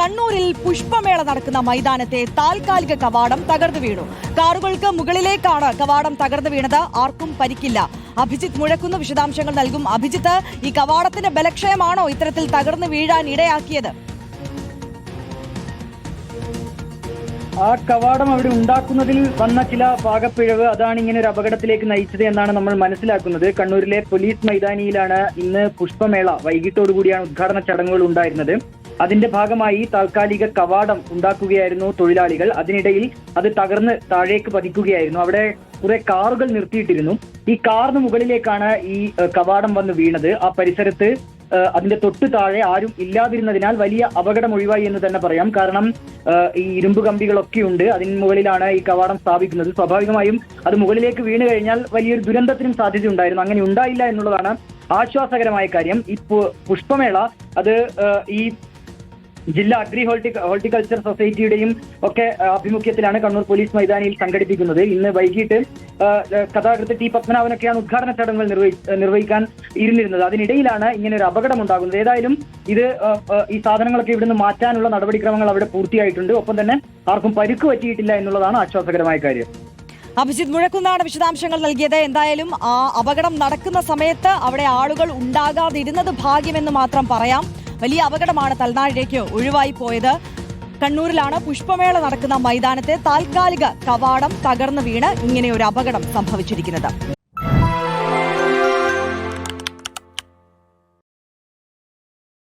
കണ്ണൂരിൽ പുഷ്പമേള നടക്കുന്ന മൈതാനത്തെ താൽക്കാലിക കവാടം തകർന്നു വീണു. കാറുകൾക്ക് മുകളിലേക്കാണ് കവാടം തകർന്നു വീണത്. ആർക്കും പരിക്കില്ല. അഭിജിത്ത് മുഴക്കുന്ന വിശദാംശങ്ങൾ നൽകും. അഭിജിത്ത്, ഈ കവാടത്തിന്റെ ബലക്ഷയമാണോ ഇത്തരത്തിൽ തകർന്നു വീഴാൻ ഇടയാക്കിയത്? ആ കവാടം അവിടെ ഉണ്ടാക്കുന്നതിൽ വന്ന ചില പാകപ്പിഴവ്, അതാണ് ഇങ്ങനെ ഒരു അപകടത്തിലേക്ക് നയിച്ചത് എന്നാണ് നമ്മൾ മനസ്സിലാക്കുന്നത്. കണ്ണൂരിലെ പോലീസ് മൈതാനിയിലാണ് ഇന്ന് പുഷ്പമേള വൈകിട്ടോടുകൂടിയാണ് ഉദ്ഘാടന ചടങ്ങുകൾ ഉണ്ടായിരുന്നത്. അതിന്റെ ഭാഗമായി താൽക്കാലിക കവാടം ഉണ്ടാക്കുകയായിരുന്നു തൊഴിലാളികൾ. അതിനിടയിൽ അത് തകർന്ന് താഴേക്ക് പതിക്കുകയായിരുന്നു. അവിടെ കുറെ കാറുകൾ നിർത്തിയിട്ടിരുന്നു. ഈ കാറിന് മുകളിലേക്കാണ് ഈ കവാടം വന്ന് വീണത്. ആ പരിസരത്ത് അതിന്റെ തൊട്ടു താഴെ ആരും ഇല്ലാതിരുന്നതിനാൽ വലിയ അപകടം ഒഴിവായി എന്ന് തന്നെ പറയാം. കാരണം ഈ ഇരുമ്പ് കമ്പികളൊക്കെ ഉണ്ട്. അതിന് മുകളിലാണ് ഈ കവാടം സ്ഥാപിക്കുന്നത്. സ്വാഭാവികമായും അത് മുകളിലേക്ക് വീണ് കഴിഞ്ഞാൽ വലിയൊരു ദുരന്തത്തിനും സാധ്യതയുണ്ടായിരുന്നു. അങ്ങനെ ഉണ്ടായില്ല എന്നുള്ളതാണ് ആശ്വാസകരമായ കാര്യം. ഈ പുഷ്പമേള അത് ഈ ജില്ലാ അഗ്രി ഹോർട്ടിക്കൾച്ചർ സൊസൈറ്റിയുടെയും ഒക്കെ ആഭിമുഖ്യത്തിലാണ് കണ്ണൂർ പോലീസ് മൈതാനിയിൽ സംഘടിപ്പിക്കുന്നത്. ഇന്ന് വൈകിട്ട് കഥാകൃത്ത് ടി പത്മനാഭനൊക്കെയാണ് ഉദ്ഘാടന ചടങ്ങുകൾ നിർവഹിക്കാൻ ഇരുന്നിരുന്നത്. അതിനിടയിലാണ് ഇങ്ങനെ ഒരു അപകടം ഉണ്ടാകുന്നത്. ഏതായാലും ഇത് ഈ സാധനങ്ങളൊക്കെ ഇവിടുന്ന് മാറ്റാനുള്ള നടപടിക്രമങ്ങൾ അവിടെ പൂർത്തിയായിട്ടുണ്ട്. ഒപ്പം തന്നെ ആർക്കും പരിക്ക് പറ്റിയിട്ടില്ല എന്നുള്ളതാണ് ആശ്വാസകരമായ കാര്യം. അഭിജിത്ത് മുഴക്കുന്നാണ് വിശദാംശങ്ങൾ നൽകിയത്. എന്തായാലും ആ അപകടം നടക്കുന്ന സമയത്ത് അവിടെ ആളുകൾ ഉണ്ടാകാതിരുന്നത് ഭാഗ്യമെന്ന് മാത്രം പറയാം. വലിയ അപകടമാണ് തലനാഴിലേക്ക് ഒഴിവായി പോയത്. കണ്ണൂരിലാണ് പുഷ്പമേള നടക്കുന്ന മൈതാനത്തെ താൽക്കാലിക കവാടം തകർന്നു വീണ് ഇങ്ങനെ ഒരു അപകടം സംഭവിച്ചിരിക്കുന്നത്.